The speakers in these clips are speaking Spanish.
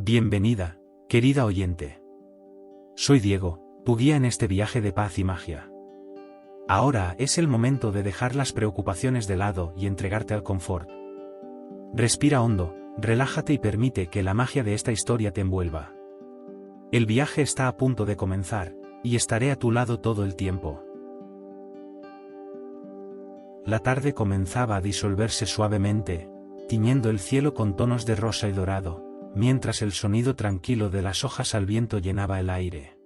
Bienvenida, querida oyente. Soy Diego, tu guía en este viaje de paz y magia. Ahora es el momento de dejar las preocupaciones de lado y entregarte al confort. Respira hondo, relájate y permite que la magia de esta historia te envuelva. El viaje está a punto de comenzar, y estaré a tu lado todo el tiempo. La tarde comenzaba a disolverse suavemente, tiñendo el cielo con tonos de rosa y dorado, mientras el sonido tranquilo de las hojas al viento llenaba el aire.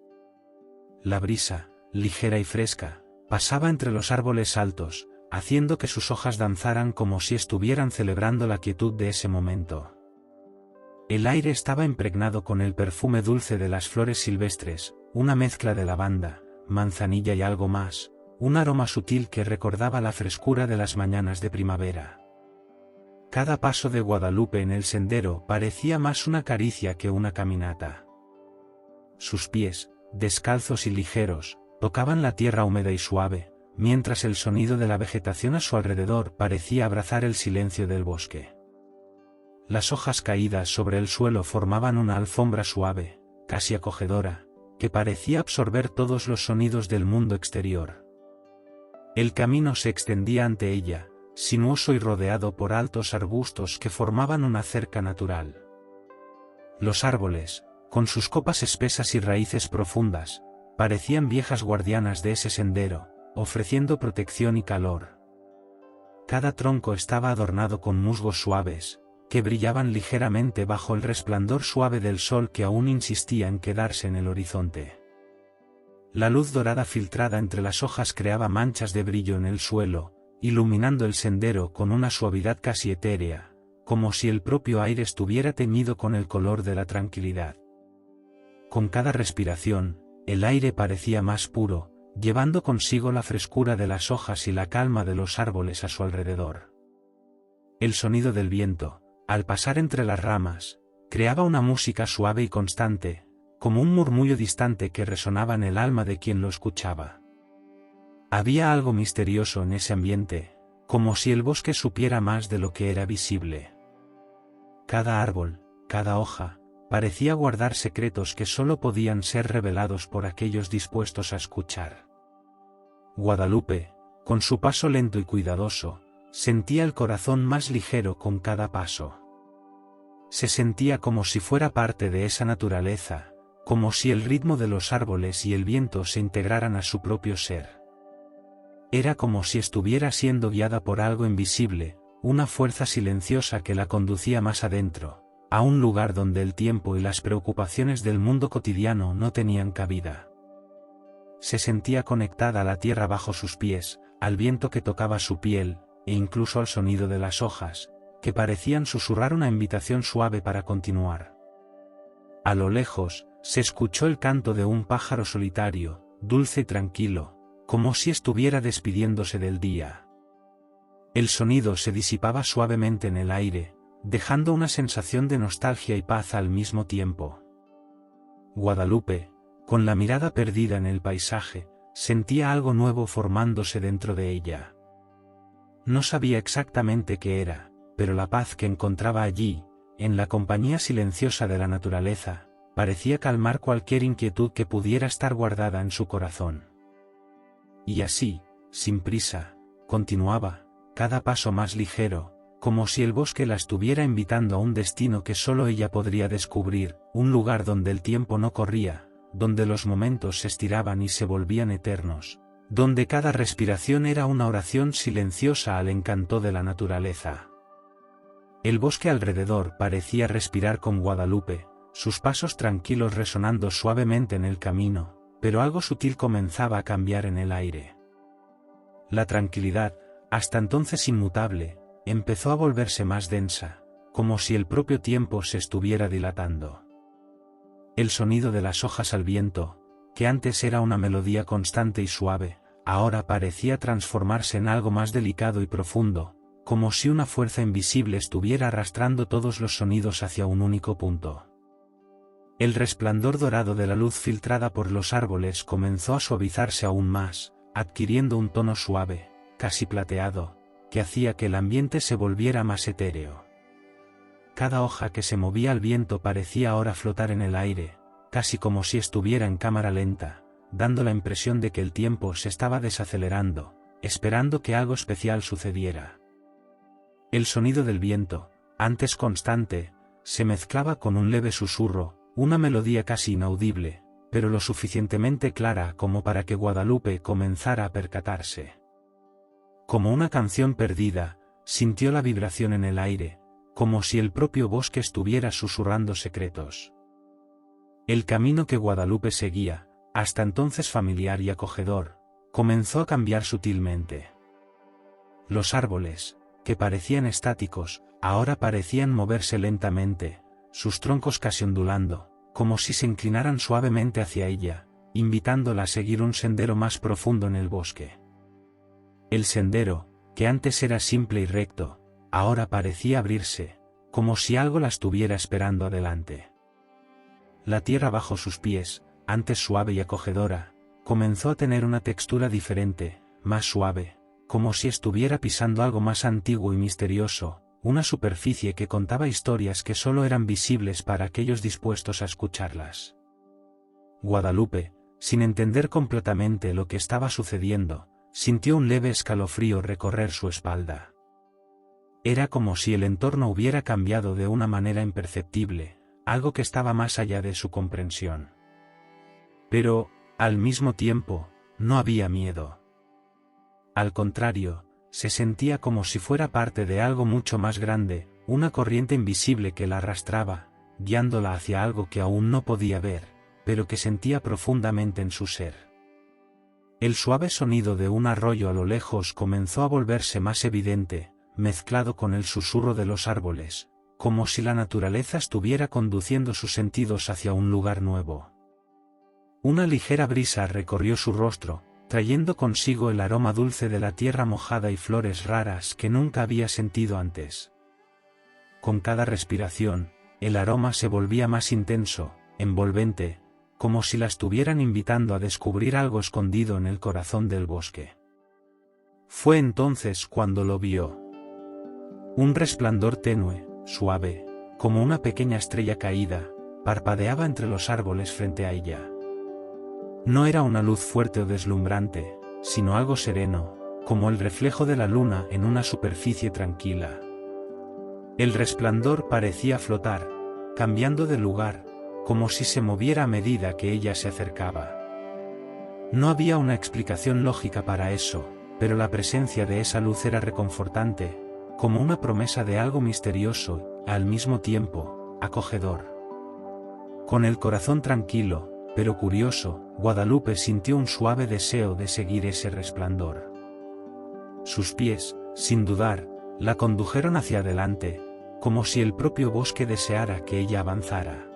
La brisa, ligera y fresca, pasaba entre los árboles altos, haciendo que sus hojas danzaran como si estuvieran celebrando la quietud de ese momento. El aire estaba impregnado con el perfume dulce de las flores silvestres, una mezcla de lavanda, manzanilla y algo más, un aroma sutil que recordaba la frescura de las mañanas de primavera. Cada paso de Guadalupe en el sendero parecía más una caricia que una caminata. Sus pies, descalzos y ligeros, tocaban la tierra húmeda y suave, mientras el sonido de la vegetación a su alrededor parecía abrazar el silencio del bosque. Las hojas caídas sobre el suelo formaban una alfombra suave, casi acogedora, que parecía absorber todos los sonidos del mundo exterior. El camino se extendía ante ella, sinuoso y rodeado por altos arbustos que formaban una cerca natural. Los árboles, con sus copas espesas y raíces profundas, parecían viejas guardianas de ese sendero, ofreciendo protección y calor. Cada tronco estaba adornado con musgos suaves, que brillaban ligeramente bajo el resplandor suave del sol que aún insistía en quedarse en el horizonte. La luz dorada filtrada entre las hojas creaba manchas de brillo en el suelo, iluminando el sendero con una suavidad casi etérea, como si el propio aire estuviera teñido con el color de la tranquilidad. Con cada respiración, el aire parecía más puro, llevando consigo la frescura de las hojas y la calma de los árboles a su alrededor. El sonido del viento, al pasar entre las ramas, creaba una música suave y constante, como un murmullo distante que resonaba en el alma de quien lo escuchaba. Había algo misterioso en ese ambiente, como si el bosque supiera más de lo que era visible. Cada árbol, cada hoja, parecía guardar secretos que solo podían ser revelados por aquellos dispuestos a escuchar. Guadalupe, con su paso lento y cuidadoso, sentía el corazón más ligero con cada paso. Se sentía como si fuera parte de esa naturaleza, como si el ritmo de los árboles y el viento se integraran a su propio ser. Era como si estuviera siendo guiada por algo invisible, una fuerza silenciosa que la conducía más adentro, a un lugar donde el tiempo y las preocupaciones del mundo cotidiano no tenían cabida. Se sentía conectada a la tierra bajo sus pies, al viento que tocaba su piel, e incluso al sonido de las hojas, que parecían susurrar una invitación suave para continuar. A lo lejos, se escuchó el canto de un pájaro solitario, dulce y tranquilo, como si estuviera despidiéndose del día. El sonido se disipaba suavemente en el aire, dejando una sensación de nostalgia y paz al mismo tiempo. Guadalupe, con la mirada perdida en el paisaje, sentía algo nuevo formándose dentro de ella. No sabía exactamente qué era, pero la paz que encontraba allí, en la compañía silenciosa de la naturaleza, parecía calmar cualquier inquietud que pudiera estar guardada en su corazón. Y así, sin prisa, continuaba, cada paso más ligero, como si el bosque la estuviera invitando a un destino que solo ella podría descubrir, un lugar donde el tiempo no corría, donde los momentos se estiraban y se volvían eternos, donde cada respiración era una oración silenciosa al encanto de la naturaleza. El bosque alrededor parecía respirar con Guadalupe, sus pasos tranquilos resonando suavemente en el camino, pero algo sutil comenzaba a cambiar en el aire. La tranquilidad, hasta entonces inmutable, empezó a volverse más densa, como si el propio tiempo se estuviera dilatando. El sonido de las hojas al viento, que antes era una melodía constante y suave, ahora parecía transformarse en algo más delicado y profundo, como si una fuerza invisible estuviera arrastrando todos los sonidos hacia un único punto. El resplandor dorado de la luz filtrada por los árboles comenzó a suavizarse aún más, adquiriendo un tono suave, casi plateado, que hacía que el ambiente se volviera más etéreo. Cada hoja que se movía al viento parecía ahora flotar en el aire, casi como si estuviera en cámara lenta, dando la impresión de que el tiempo se estaba desacelerando, esperando que algo especial sucediera. El sonido del viento, antes constante, se mezclaba con un leve susurro, una melodía casi inaudible, pero lo suficientemente clara como para que Guadalupe comenzara a percatarse. Como una canción perdida, sintió la vibración en el aire, como si el propio bosque estuviera susurrando secretos. El camino que Guadalupe seguía, hasta entonces familiar y acogedor, comenzó a cambiar sutilmente. Los árboles, que parecían estáticos, ahora parecían moverse lentamente, sus troncos casi ondulando, como si se inclinaran suavemente hacia ella, invitándola a seguir un sendero más profundo en el bosque. El sendero, que antes era simple y recto, ahora parecía abrirse, como si algo la estuviera esperando adelante. La tierra bajo sus pies, antes suave y acogedora, comenzó a tener una textura diferente, más suave, como si estuviera pisando algo más antiguo y misterioso, una superficie que contaba historias que solo eran visibles para aquellos dispuestos a escucharlas. Guadalupe, sin entender completamente lo que estaba sucediendo, sintió un leve escalofrío recorrer su espalda. Era como si el entorno hubiera cambiado de una manera imperceptible, algo que estaba más allá de su comprensión. Pero, al mismo tiempo, no había miedo. Al contrario, se sentía como si fuera parte de algo mucho más grande, una corriente invisible que la arrastraba, guiándola hacia algo que aún no podía ver, pero que sentía profundamente en su ser. El suave sonido de un arroyo a lo lejos comenzó a volverse más evidente, mezclado con el susurro de los árboles, como si la naturaleza estuviera conduciendo sus sentidos hacia un lugar nuevo. Una ligera brisa recorrió su rostro, trayendo consigo el aroma dulce de la tierra mojada y flores raras que nunca había sentido antes. Con cada respiración, el aroma se volvía más intenso, envolvente, como si la estuvieran invitando a descubrir algo escondido en el corazón del bosque. Fue entonces cuando lo vio. Un resplandor tenue, suave, como una pequeña estrella caída, parpadeaba entre los árboles frente a ella. No era una luz fuerte o deslumbrante, sino algo sereno, como el reflejo de la luna en una superficie tranquila. El resplandor parecía flotar, cambiando de lugar, como si se moviera a medida que ella se acercaba. No había una explicación lógica para eso, pero la presencia de esa luz era reconfortante, como una promesa de algo misterioso, al mismo tiempo, acogedor. Con el corazón tranquilo, pero curioso, Guadalupe sintió un suave deseo de seguir ese resplandor. Sus pies, sin dudar, la condujeron hacia adelante, como si el propio bosque deseara que ella avanzara.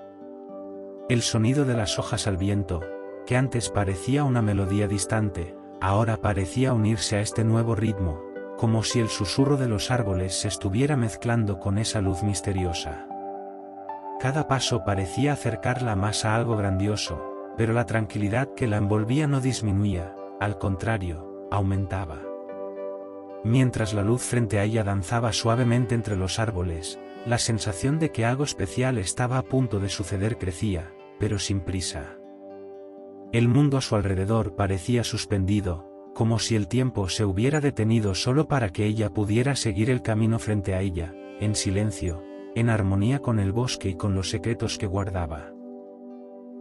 El sonido de las hojas al viento, que antes parecía una melodía distante, ahora parecía unirse a este nuevo ritmo, como si el susurro de los árboles se estuviera mezclando con esa luz misteriosa. Cada paso parecía acercarla más a algo grandioso, pero la tranquilidad que la envolvía no disminuía, al contrario, aumentaba. Mientras la luz frente a ella danzaba suavemente entre los árboles, la sensación de que algo especial estaba a punto de suceder crecía, pero sin prisa. El mundo a su alrededor parecía suspendido, como si el tiempo se hubiera detenido solo para que ella pudiera seguir el camino frente a ella, en silencio, en armonía con el bosque y con los secretos que guardaba.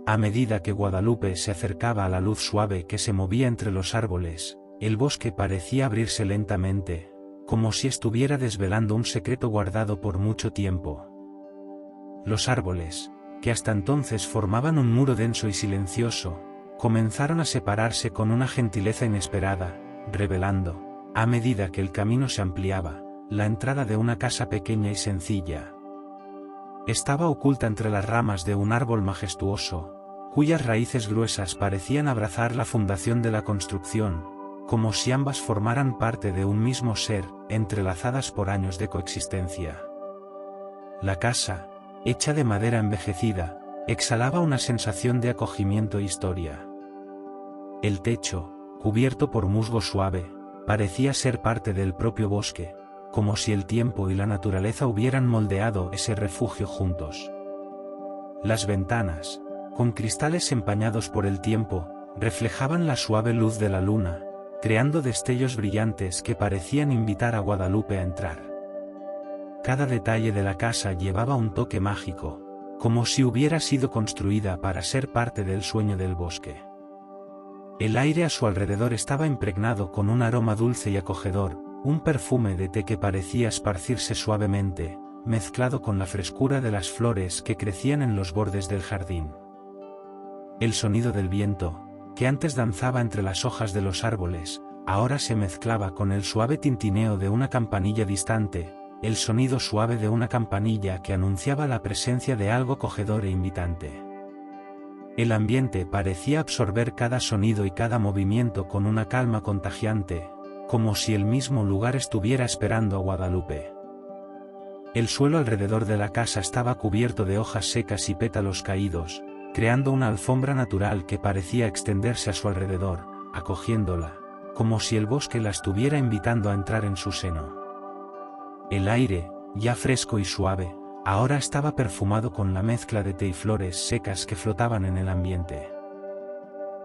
A medida que Guadalupe se acercaba a la luz suave que se movía entre los árboles, el bosque parecía abrirse lentamente, como si estuviera desvelando un secreto guardado por mucho tiempo. Los árboles, que hasta entonces formaban un muro denso y silencioso, comenzaron a separarse con una gentileza inesperada, revelando, a medida que el camino se ampliaba, la entrada de una casa pequeña y sencilla. Estaba oculta entre las ramas de un árbol majestuoso, cuyas raíces gruesas parecían abrazar la fundación de la construcción, como si ambas formaran parte de un mismo ser, entrelazadas por años de coexistencia. La casa, hecha de madera envejecida, exhalaba una sensación de acogimiento e historia. El techo, cubierto por musgo suave, parecía ser parte del propio bosque, como si el tiempo y la naturaleza hubieran moldeado ese refugio juntos. Las ventanas, con cristales empañados por el tiempo, reflejaban la suave luz de la luna, creando destellos brillantes que parecían invitar a Guadalupe a entrar. Cada detalle de la casa llevaba un toque mágico, como si hubiera sido construida para ser parte del sueño del bosque. El aire a su alrededor estaba impregnado con un aroma dulce y acogedor, un perfume de té que parecía esparcirse suavemente, mezclado con la frescura de las flores que crecían en los bordes del jardín. El sonido del viento, que antes danzaba entre las hojas de los árboles, ahora se mezclaba con el suave tintineo de una campanilla distante, el sonido suave de una campanilla que anunciaba la presencia de algo acogedor e invitante. El ambiente parecía absorber cada sonido y cada movimiento con una calma contagiante, como si el mismo lugar estuviera esperando a Guadalupe. El suelo alrededor de la casa estaba cubierto de hojas secas y pétalos caídos, creando una alfombra natural que parecía extenderse a su alrededor, acogiéndola, como si el bosque la estuviera invitando a entrar en su seno. El aire, ya fresco y suave, ahora estaba perfumado con la mezcla de té y flores secas que flotaban en el ambiente.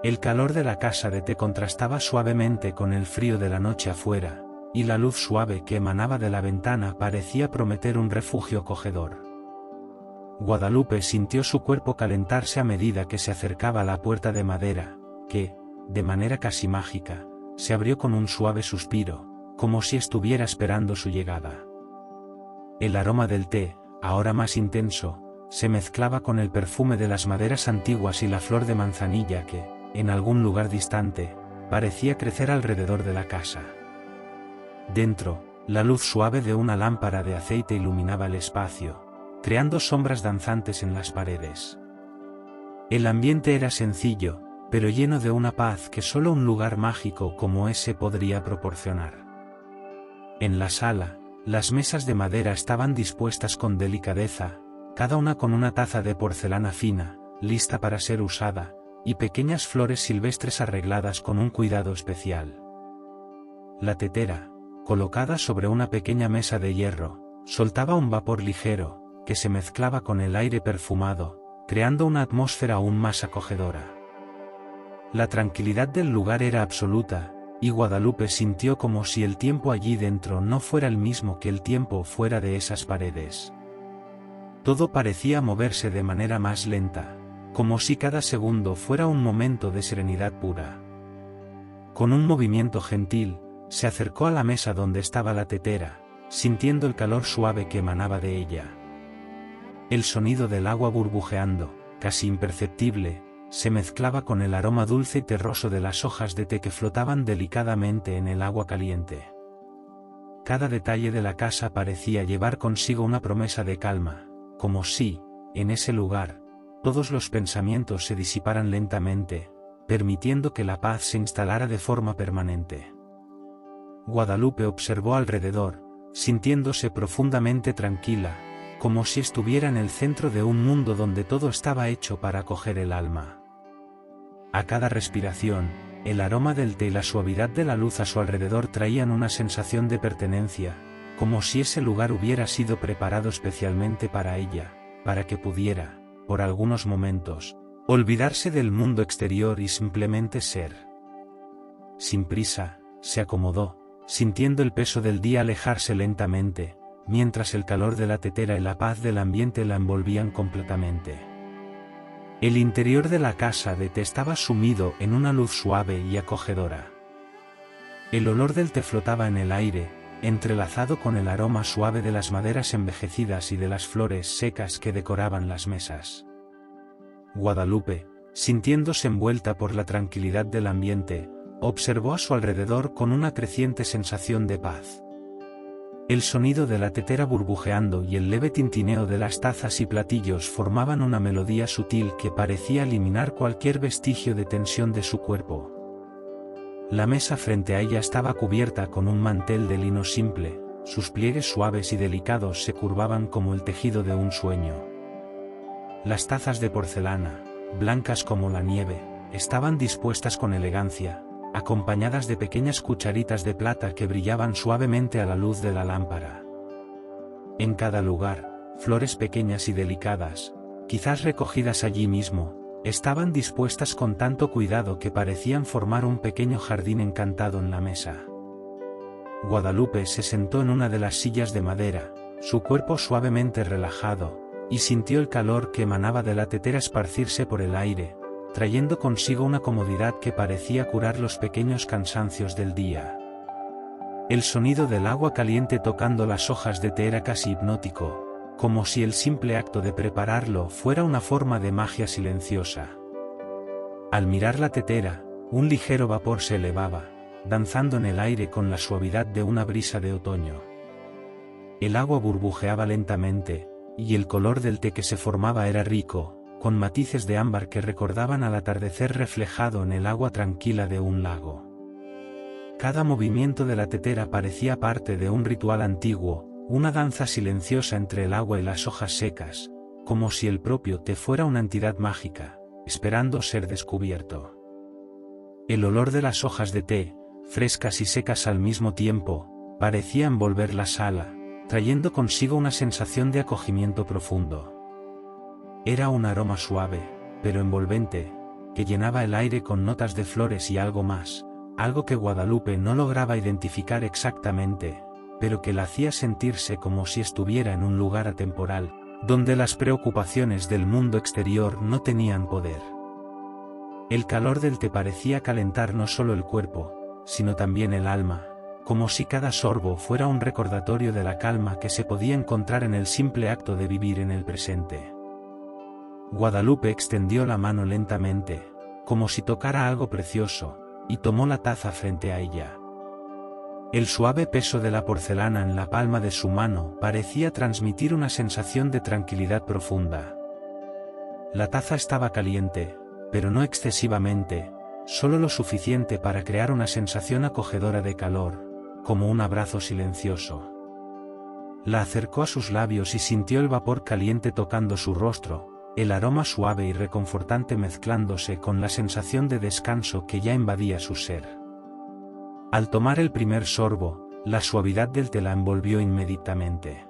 El calor de la casa de té contrastaba suavemente con el frío de la noche afuera, y la luz suave que emanaba de la ventana parecía prometer un refugio acogedor. Guadalupe sintió su cuerpo calentarse a medida que se acercaba a la puerta de madera, que, de manera casi mágica, se abrió con un suave suspiro, como si estuviera esperando su llegada. El aroma del té, ahora más intenso, se mezclaba con el perfume de las maderas antiguas y la flor de manzanilla que, en algún lugar distante, parecía crecer alrededor de la casa. Dentro, la luz suave de una lámpara de aceite iluminaba el espacio, creando sombras danzantes en las paredes. El ambiente era sencillo, pero lleno de una paz que solo un lugar mágico como ese podría proporcionar. En la sala, las mesas de madera estaban dispuestas con delicadeza, cada una con una taza de porcelana fina, lista para ser usada, y pequeñas flores silvestres arregladas con un cuidado especial. La tetera, colocada sobre una pequeña mesa de hierro, soltaba un vapor ligero, que se mezclaba con el aire perfumado, creando una atmósfera aún más acogedora. La tranquilidad del lugar era absoluta, y Guadalupe sintió como si el tiempo allí dentro no fuera el mismo que el tiempo fuera de esas paredes. Todo parecía moverse de manera más lenta, como si cada segundo fuera un momento de serenidad pura. Con un movimiento gentil, se acercó a la mesa donde estaba la tetera, sintiendo el calor suave que emanaba de ella. El sonido del agua burbujeando, casi imperceptible, se mezclaba con el aroma dulce y terroso de las hojas de té que flotaban delicadamente en el agua caliente. Cada detalle de la casa parecía llevar consigo una promesa de calma, como si, en ese lugar, todos los pensamientos se disiparan lentamente, permitiendo que la paz se instalara de forma permanente. Guadalupe observó alrededor, sintiéndose profundamente tranquila, como si estuviera en el centro de un mundo donde todo estaba hecho para acoger el alma. A cada respiración, el aroma del té y la suavidad de la luz a su alrededor traían una sensación de pertenencia, como si ese lugar hubiera sido preparado especialmente para ella, para que pudiera, por algunos momentos, olvidarse del mundo exterior y simplemente ser. Sin prisa, se acomodó, sintiendo el peso del día alejarse lentamente, mientras el calor de la tetera y la paz del ambiente la envolvían completamente. El interior de la casa de té estaba sumido en una luz suave y acogedora. El olor del té flotaba en el aire, entrelazado con el aroma suave de las maderas envejecidas y de las flores secas que decoraban las mesas. Guadalupe, sintiéndose envuelta por la tranquilidad del ambiente, observó a su alrededor con una creciente sensación de paz. El sonido de la tetera burbujeando y el leve tintineo de las tazas y platillos formaban una melodía sutil que parecía eliminar cualquier vestigio de tensión de su cuerpo. La mesa frente a ella estaba cubierta con un mantel de lino simple, sus pliegues suaves y delicados se curvaban como el tejido de un sueño. Las tazas de porcelana, blancas como la nieve, estaban dispuestas con elegancia, acompañadas de pequeñas cucharitas de plata que brillaban suavemente a la luz de la lámpara. En cada lugar, flores pequeñas y delicadas, quizás recogidas allí mismo, estaban dispuestas con tanto cuidado que parecían formar un pequeño jardín encantado en la mesa. Guadalupe se sentó en una de las sillas de madera, su cuerpo suavemente relajado, y sintió el calor que emanaba de la tetera esparcirse por el aire, trayendo consigo una comodidad que parecía curar los pequeños cansancios del día. El sonido del agua caliente tocando las hojas de té era casi hipnótico, como si el simple acto de prepararlo fuera una forma de magia silenciosa. Al mirar la tetera, un ligero vapor se elevaba, danzando en el aire con la suavidad de una brisa de otoño. El agua burbujeaba lentamente, y el color del té que se formaba era rico, con matices de ámbar que recordaban al atardecer reflejado en el agua tranquila de un lago. Cada movimiento de la tetera parecía parte de un ritual antiguo, una danza silenciosa entre el agua y las hojas secas, como si el propio té fuera una entidad mágica, esperando ser descubierto. El olor de las hojas de té, frescas y secas al mismo tiempo, parecía envolver la sala, trayendo consigo una sensación de acogimiento profundo. Era un aroma suave, pero envolvente, que llenaba el aire con notas de flores y algo más, algo que Guadalupe no lograba identificar exactamente, pero que la hacía sentirse como si estuviera en un lugar atemporal, donde las preocupaciones del mundo exterior no tenían poder. El calor del té parecía calentar no solo el cuerpo, sino también el alma, como si cada sorbo fuera un recordatorio de la calma que se podía encontrar en el simple acto de vivir en el presente. Guadalupe extendió la mano lentamente, como si tocara algo precioso, y tomó la taza frente a ella. El suave peso de la porcelana en la palma de su mano parecía transmitir una sensación de tranquilidad profunda. La taza estaba caliente, pero no excesivamente, solo lo suficiente para crear una sensación acogedora de calor, como un abrazo silencioso. La acercó a sus labios y sintió el vapor caliente tocando su rostro, el aroma suave y reconfortante mezclándose con la sensación de descanso que ya invadía su ser. Al tomar el primer sorbo, la suavidad del té la envolvió inmediatamente.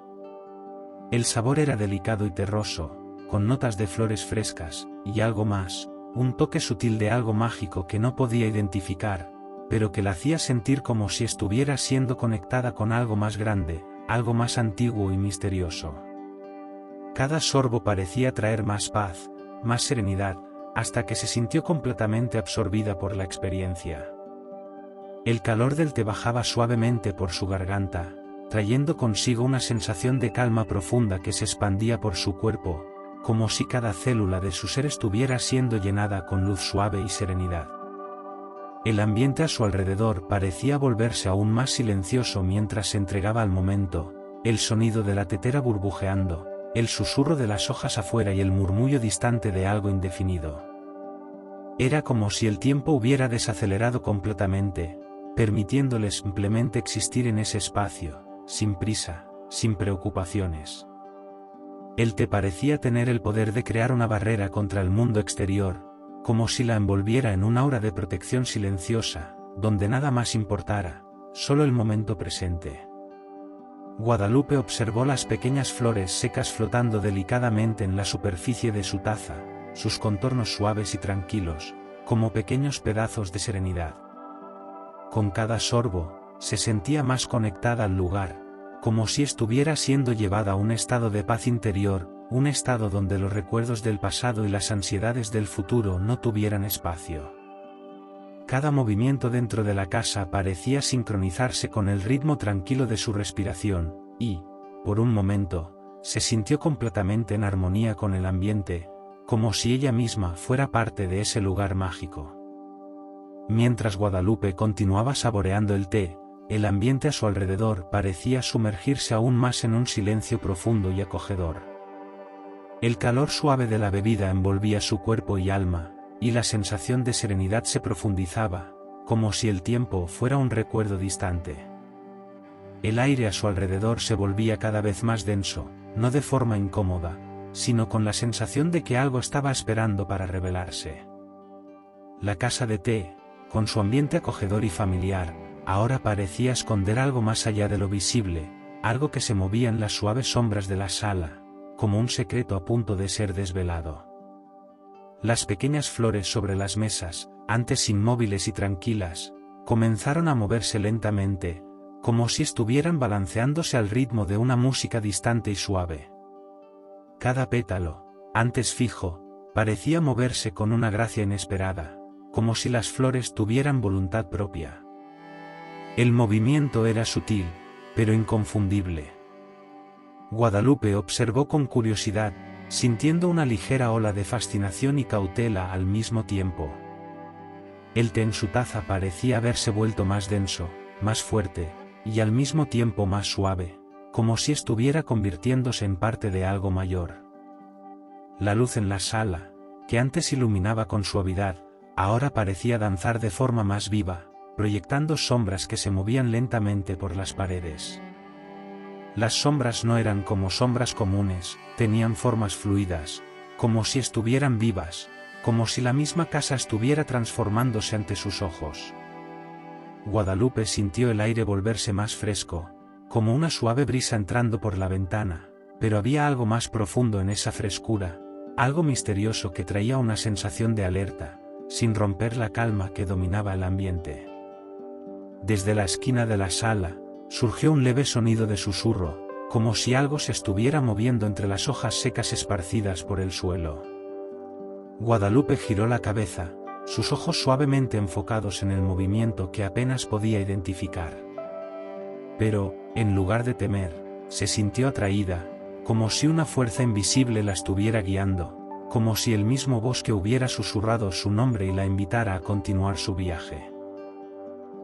El sabor era delicado y terroso, con notas de flores frescas, y algo más, un toque sutil de algo mágico que no podía identificar, pero que la hacía sentir como si estuviera siendo conectada con algo más grande, algo más antiguo y misterioso. Cada sorbo parecía traer más paz, más serenidad, hasta que se sintió completamente absorbida por la experiencia. El calor del té bajaba suavemente por su garganta, trayendo consigo una sensación de calma profunda que se expandía por su cuerpo, como si cada célula de su ser estuviera siendo llenada con luz suave y serenidad. El ambiente a su alrededor parecía volverse aún más silencioso mientras se entregaba al momento, el sonido de la tetera burbujeando, el susurro de las hojas afuera y el murmullo distante de algo indefinido. Era como si el tiempo hubiera desacelerado completamente, permitiéndole simplemente existir en ese espacio, sin prisa, sin preocupaciones. El té parecía tener el poder de crear una barrera contra el mundo exterior, como si la envolviera en un aura de protección silenciosa, donde nada más importara, solo el momento presente. Guadalupe observó las pequeñas flores secas flotando delicadamente en la superficie de su taza, sus contornos suaves y tranquilos, como pequeños pedazos de serenidad. Con cada sorbo, se sentía más conectada al lugar, como si estuviera siendo llevada a un estado de paz interior, un estado donde los recuerdos del pasado y las ansiedades del futuro no tuvieran espacio. Cada movimiento dentro de la casa parecía sincronizarse con el ritmo tranquilo de su respiración, y, por un momento, se sintió completamente en armonía con el ambiente, como si ella misma fuera parte de ese lugar mágico. Mientras Guadalupe continuaba saboreando el té, el ambiente a su alrededor parecía sumergirse aún más en un silencio profundo y acogedor. El calor suave de la bebida envolvía su cuerpo y alma, y la sensación de serenidad se profundizaba, como si el tiempo fuera un recuerdo distante. El aire a su alrededor se volvía cada vez más denso, no de forma incómoda, sino con la sensación de que algo estaba esperando para revelarse. La casa de té, con su ambiente acogedor y familiar, ahora parecía esconder algo más allá de lo visible, algo que se movía en las suaves sombras de la sala, como un secreto a punto de ser desvelado. Las pequeñas flores sobre las mesas, antes inmóviles y tranquilas, comenzaron a moverse lentamente, como si estuvieran balanceándose al ritmo de una música distante y suave. Cada pétalo, antes fijo, parecía moverse con una gracia inesperada, como si las flores tuvieran voluntad propia. El movimiento era sutil, pero inconfundible. Guadalupe observó con curiosidad, sintiendo una ligera ola de fascinación y cautela al mismo tiempo. El té en su taza parecía haberse vuelto más denso, más fuerte, y al mismo tiempo más suave, como si estuviera convirtiéndose en parte de algo mayor. La luz en la sala, que antes iluminaba con suavidad, ahora parecía danzar de forma más viva, proyectando sombras que se movían lentamente por las paredes. Las sombras no eran como sombras comunes, tenían formas fluidas, como si estuvieran vivas, como si la misma casa estuviera transformándose ante sus ojos. Guadalupe sintió el aire volverse más fresco, como una suave brisa entrando por la ventana, pero había algo más profundo en esa frescura, algo misterioso que traía una sensación de alerta, sin romper la calma que dominaba el ambiente. Desde la esquina de la sala, surgió un leve sonido de susurro, como si algo se estuviera moviendo entre las hojas secas esparcidas por el suelo. Guadalupe giró la cabeza, sus ojos suavemente enfocados en el movimiento que apenas podía identificar. Pero, en lugar de temer, se sintió atraída, como si una fuerza invisible la estuviera guiando, como si el mismo bosque hubiera susurrado su nombre y la invitara a continuar su viaje.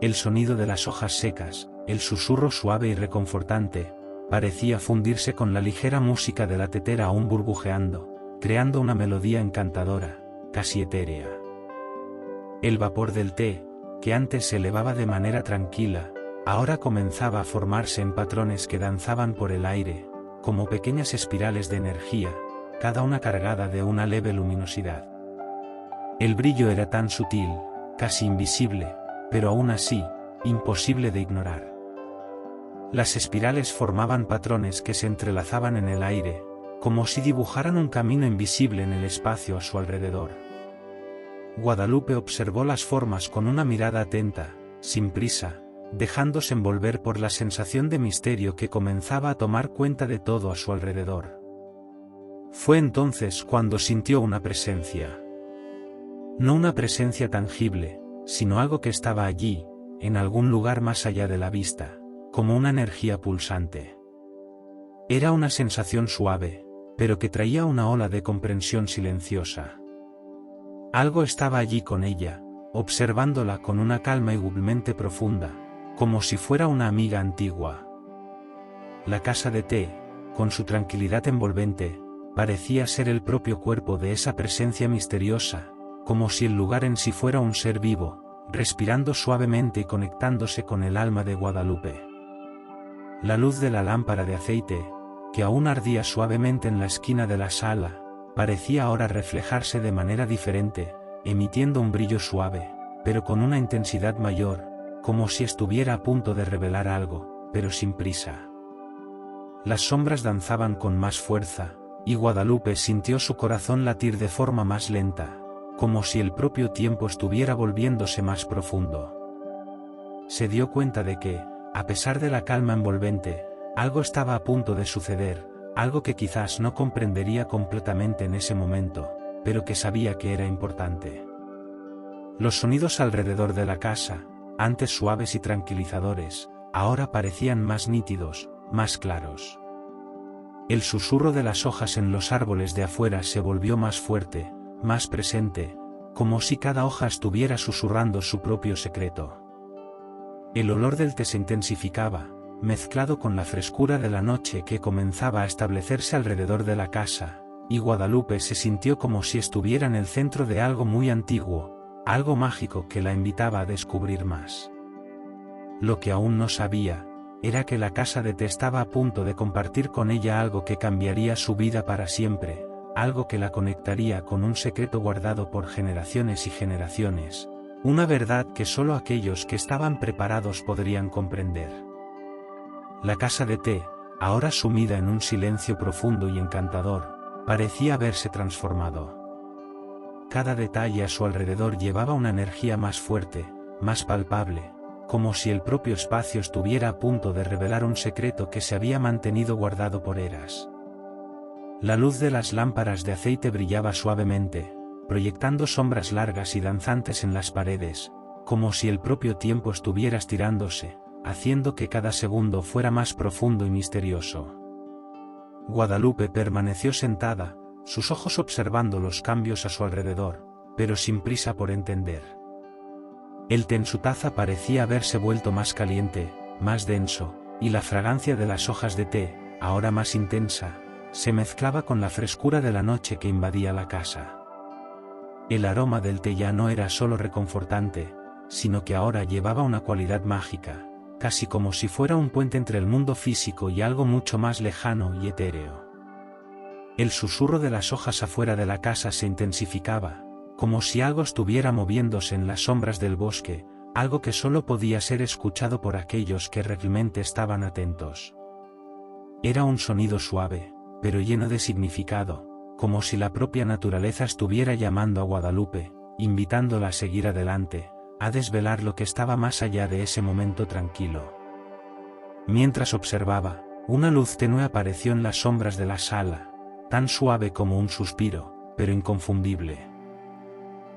El sonido de las hojas secas, el susurro suave y reconfortante, parecía fundirse con la ligera música de la tetera aún burbujeando, creando una melodía encantadora, casi etérea. El vapor del té, que antes se elevaba de manera tranquila, ahora comenzaba a formarse en patrones que danzaban por el aire, como pequeñas espirales de energía, cada una cargada de una leve luminosidad. El brillo era tan sutil, casi invisible, pero aún así, imposible de ignorar. Las espirales formaban patrones que se entrelazaban en el aire, como si dibujaran un camino invisible en el espacio a su alrededor. Guadalupe observó las formas con una mirada atenta, sin prisa, dejándose envolver por la sensación de misterio que comenzaba a tomar cuenta de todo a su alrededor. Fue entonces cuando sintió una presencia. No una presencia tangible, sino algo que estaba allí, en algún lugar más allá de la vista, como una energía pulsante. Era una sensación suave, pero que traía una ola de comprensión silenciosa. Algo estaba allí con ella, observándola con una calma igualmente profunda, como si fuera una amiga antigua. La casa de té, con su tranquilidad envolvente, parecía ser el propio cuerpo de esa presencia misteriosa, como si el lugar en sí fuera un ser vivo, respirando suavemente y conectándose con el alma de Guadalupe. La luz de la lámpara de aceite, que aún ardía suavemente en la esquina de la sala, parecía ahora reflejarse de manera diferente, emitiendo un brillo suave, pero con una intensidad mayor, como si estuviera a punto de revelar algo, pero sin prisa. Las sombras danzaban con más fuerza, y Guadalupe sintió su corazón latir de forma más lenta, como si el propio tiempo estuviera volviéndose más profundo. Se dio cuenta de que, a pesar de la calma envolvente, algo estaba a punto de suceder, algo que quizás no comprendería completamente en ese momento, pero que sabía que era importante. Los sonidos alrededor de la casa, antes suaves y tranquilizadores, ahora parecían más nítidos, más claros. El susurro de las hojas en los árboles de afuera se volvió más fuerte, más presente, como si cada hoja estuviera susurrando su propio secreto. El olor del té se intensificaba, mezclado con la frescura de la noche que comenzaba a establecerse alrededor de la casa, y Guadalupe se sintió como si estuviera en el centro de algo muy antiguo, algo mágico que la invitaba a descubrir más. Lo que aún no sabía, era que la casa de té estaba a punto de compartir con ella algo que cambiaría su vida para siempre, algo que la conectaría con un secreto guardado por generaciones y generaciones, Una verdad que solo aquellos que estaban preparados podrían comprender. La casa de té, ahora sumida en un silencio profundo y encantador, parecía haberse transformado. Cada detalle a su alrededor llevaba una energía más fuerte, más palpable, como si el propio espacio estuviera a punto de revelar un secreto que se había mantenido guardado por eras. La luz de las lámparas de aceite brillaba suavemente, proyectando sombras largas y danzantes en las paredes, como si el propio tiempo estuviera estirándose, haciendo que cada segundo fuera más profundo y misterioso. Guadalupe permaneció sentada, sus ojos observando los cambios a su alrededor, pero sin prisa por entender. El té en su taza parecía haberse vuelto más caliente, más denso, y la fragancia de las hojas de té, ahora más intensa, se mezclaba con la frescura de la noche que invadía la casa. El aroma del té ya no era solo reconfortante, sino que ahora llevaba una cualidad mágica, casi como si fuera un puente entre el mundo físico y algo mucho más lejano y etéreo. El susurro de las hojas afuera de la casa se intensificaba, como si algo estuviera moviéndose en las sombras del bosque, algo que solo podía ser escuchado por aquellos que realmente estaban atentos. Era un sonido suave, pero lleno de significado, como si la propia naturaleza estuviera llamando a Guadalupe, invitándola a seguir adelante, a desvelar lo que estaba más allá de ese momento tranquilo. Mientras observaba, una luz tenue apareció en las sombras de la sala, tan suave como un suspiro, pero inconfundible.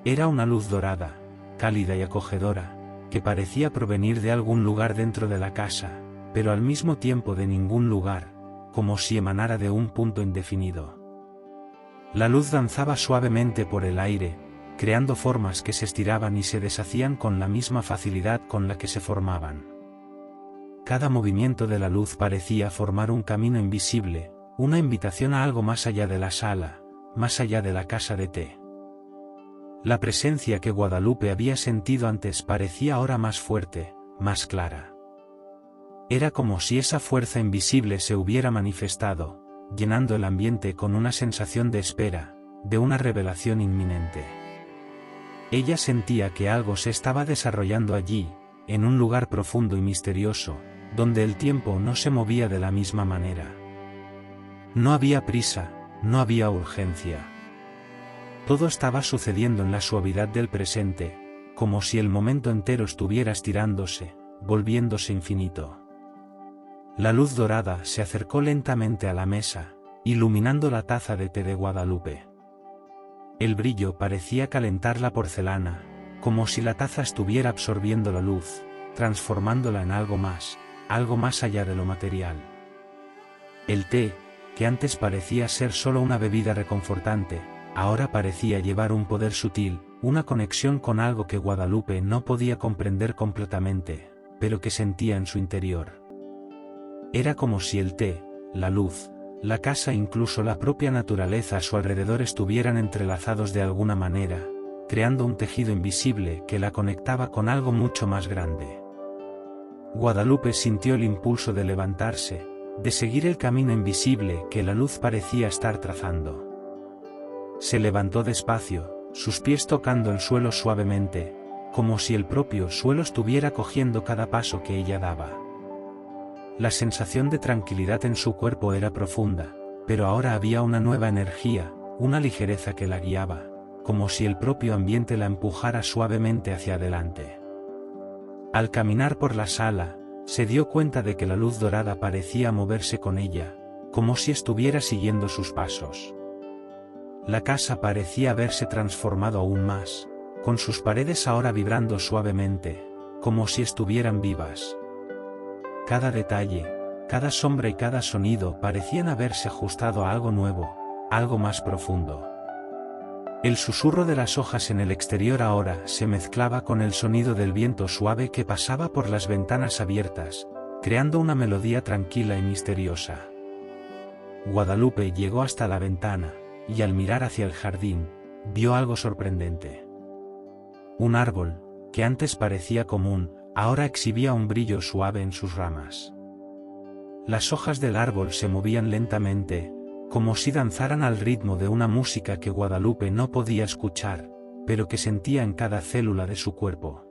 Era una luz dorada, cálida y acogedora, que parecía provenir de algún lugar dentro de la casa, pero al mismo tiempo de ningún lugar, como si emanara de un punto indefinido. La luz danzaba suavemente por el aire, creando formas que se estiraban y se deshacían con la misma facilidad con la que se formaban. Cada movimiento de la luz parecía formar un camino invisible, una invitación a algo más allá de la sala, más allá de la casa de té. La presencia que Guadalupe había sentido antes parecía ahora más fuerte, más clara. Era como si esa fuerza invisible se hubiera manifestado, llenando el ambiente con una sensación de espera, de una revelación inminente. Ella sentía que algo se estaba desarrollando allí, en un lugar profundo y misterioso, donde el tiempo no se movía de la misma manera. No había prisa, no había urgencia. Todo estaba sucediendo en la suavidad del presente, como si el momento entero estuviera estirándose, volviéndose infinito. La luz dorada se acercó lentamente a la mesa, iluminando la taza de té de Guadalupe. El brillo parecía calentar la porcelana, como si la taza estuviera absorbiendo la luz, transformándola en algo más allá de lo material. El té, que antes parecía ser solo una bebida reconfortante, ahora parecía llevar un poder sutil, una conexión con algo que Guadalupe no podía comprender completamente, pero que sentía en su interior. Era como si el té, la luz, la casa e incluso la propia naturaleza a su alrededor estuvieran entrelazados de alguna manera, creando un tejido invisible que la conectaba con algo mucho más grande. Guadalupe sintió el impulso de levantarse, de seguir el camino invisible que la luz parecía estar trazando. Se levantó despacio, sus pies tocando el suelo suavemente, como si el propio suelo estuviera cogiendo cada paso que ella daba. La sensación de tranquilidad en su cuerpo era profunda, pero ahora había una nueva energía, una ligereza que la guiaba, como si el propio ambiente la empujara suavemente hacia adelante. Al caminar por la sala, se dio cuenta de que la luz dorada parecía moverse con ella, como si estuviera siguiendo sus pasos. La casa parecía haberse transformado aún más, con sus paredes ahora vibrando suavemente, como si estuvieran vivas. Cada detalle, cada sombra y cada sonido parecían haberse ajustado a algo nuevo, algo más profundo. El susurro de las hojas en el exterior ahora se mezclaba con el sonido del viento suave que pasaba por las ventanas abiertas, creando una melodía tranquila y misteriosa. Guadalupe llegó hasta la ventana, y al mirar hacia el jardín, vio algo sorprendente. Un árbol, que antes parecía común, ahora exhibía un brillo suave en sus ramas. Las hojas del árbol se movían lentamente, como si danzaran al ritmo de una música que Guadalupe no podía escuchar, pero que sentía en cada célula de su cuerpo.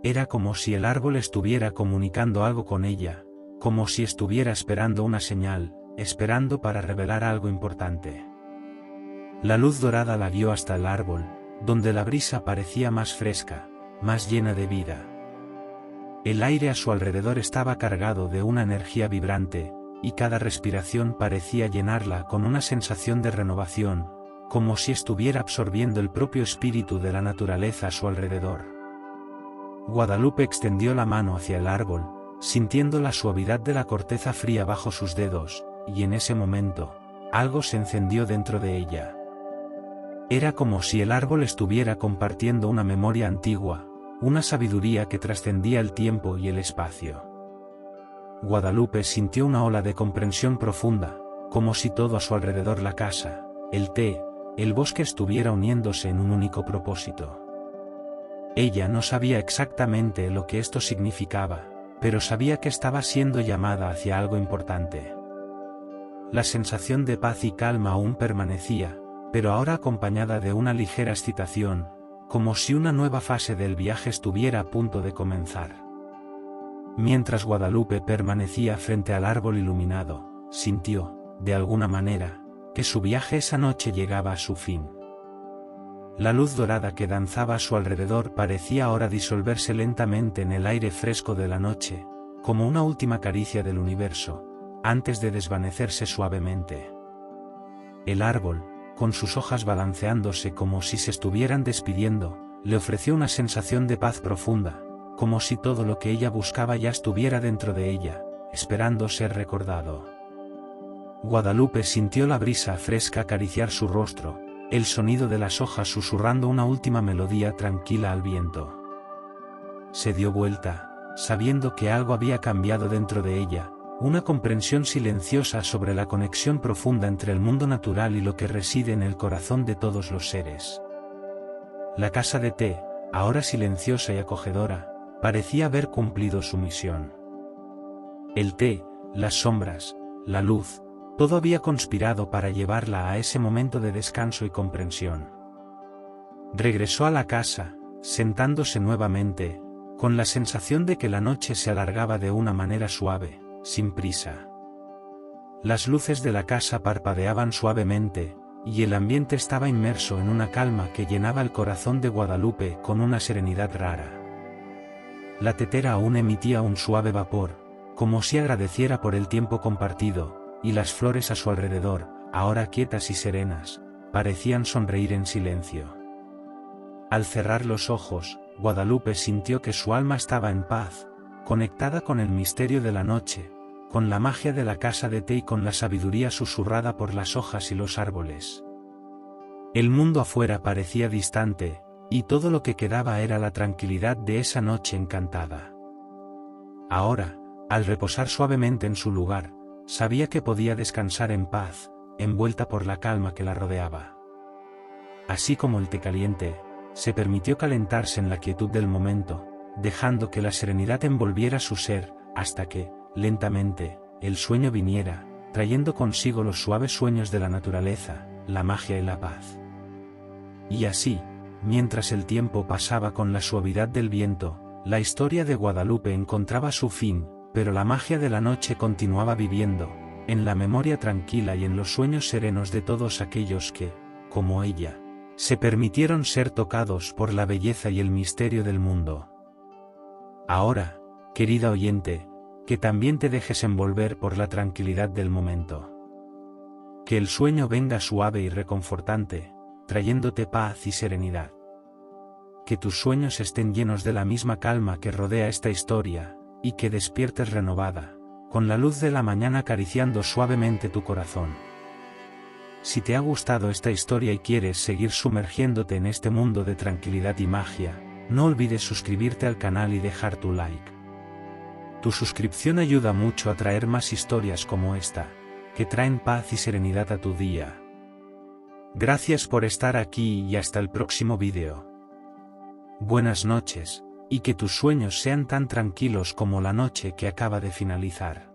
Era como si el árbol estuviera comunicando algo con ella, como si estuviera esperando una señal, esperando para revelar algo importante. La luz dorada la guió hasta el árbol, donde la brisa parecía más fresca, más llena de vida. El aire a su alrededor estaba cargado de una energía vibrante, y cada respiración parecía llenarla con una sensación de renovación, como si estuviera absorbiendo el propio espíritu de la naturaleza a su alrededor. Guadalupe extendió la mano hacia el árbol, sintiendo la suavidad de la corteza fría bajo sus dedos, y en ese momento, algo se encendió dentro de ella. Era como si el árbol estuviera compartiendo una memoria antigua, una sabiduría que trascendía el tiempo y el espacio. Guadalupe sintió una ola de comprensión profunda, como si todo a su alrededor, la casa, el té, el bosque, estuviera uniéndose en un único propósito. Ella no sabía exactamente lo que esto significaba, pero sabía que estaba siendo llamada hacia algo importante. La sensación de paz y calma aún permanecía, pero ahora acompañada de una ligera excitación, como si una nueva fase del viaje estuviera a punto de comenzar. Mientras Guadalupe permanecía frente al árbol iluminado, sintió, de alguna manera, que su viaje esa noche llegaba a su fin. La luz dorada que danzaba a su alrededor parecía ahora disolverse lentamente en el aire fresco de la noche, como una última caricia del universo, antes de desvanecerse suavemente. El árbol, con sus hojas balanceándose como si se estuvieran despidiendo, le ofreció una sensación de paz profunda, como si todo lo que ella buscaba ya estuviera dentro de ella, esperando ser recordado. Guadalupe sintió la brisa fresca acariciar su rostro, el sonido de las hojas susurrando una última melodía tranquila al viento. Se dio vuelta, sabiendo que algo había cambiado dentro de ella, una comprensión silenciosa sobre la conexión profunda entre el mundo natural y lo que reside en el corazón de todos los seres. La casa de té, ahora silenciosa y acogedora, parecía haber cumplido su misión. El té, las sombras, la luz, todo había conspirado para llevarla a ese momento de descanso y comprensión. Regresó a la casa, sentándose nuevamente, con la sensación de que la noche se alargaba de una manera suave, sin prisa. Las luces de la casa parpadeaban suavemente, y el ambiente estaba inmerso en una calma que llenaba el corazón de Guadalupe con una serenidad rara. La tetera aún emitía un suave vapor, como si agradeciera por el tiempo compartido, y las flores a su alrededor, ahora quietas y serenas, parecían sonreír en silencio. Al cerrar los ojos, Guadalupe sintió que su alma estaba en paz, conectada con el misterio de la noche, con la magia de la casa de té y con la sabiduría susurrada por las hojas y los árboles. El mundo afuera parecía distante, y todo lo que quedaba era la tranquilidad de esa noche encantada. Ahora, al reposar suavemente en su lugar, sabía que podía descansar en paz, envuelta por la calma que la rodeaba. Así como el té caliente, se permitió calentarse en la quietud del momento, dejando que la serenidad envolviera su ser, hasta que, lentamente, el sueño viniera, trayendo consigo los suaves sueños de la naturaleza, la magia y la paz. Y así, mientras el tiempo pasaba con la suavidad del viento, la historia de Guadalupe encontraba su fin, pero la magia de la noche continuaba viviendo, en la memoria tranquila y en los sueños serenos de todos aquellos que, como ella, se permitieron ser tocados por la belleza y el misterio del mundo. Ahora, querida oyente, que también te dejes envolver por la tranquilidad del momento. Que el sueño venga suave y reconfortante, trayéndote paz y serenidad. Que tus sueños estén llenos de la misma calma que rodea esta historia, y que despiertes renovada, con la luz de la mañana acariciando suavemente tu corazón. Si te ha gustado esta historia y quieres seguir sumergiéndote en este mundo de tranquilidad y magia, no olvides suscribirte al canal y dejar tu like. Tu suscripción ayuda mucho a traer más historias como esta, que traen paz y serenidad a tu día. Gracias por estar aquí y hasta el próximo vídeo. Buenas noches, y que tus sueños sean tan tranquilos como la noche que acaba de finalizar.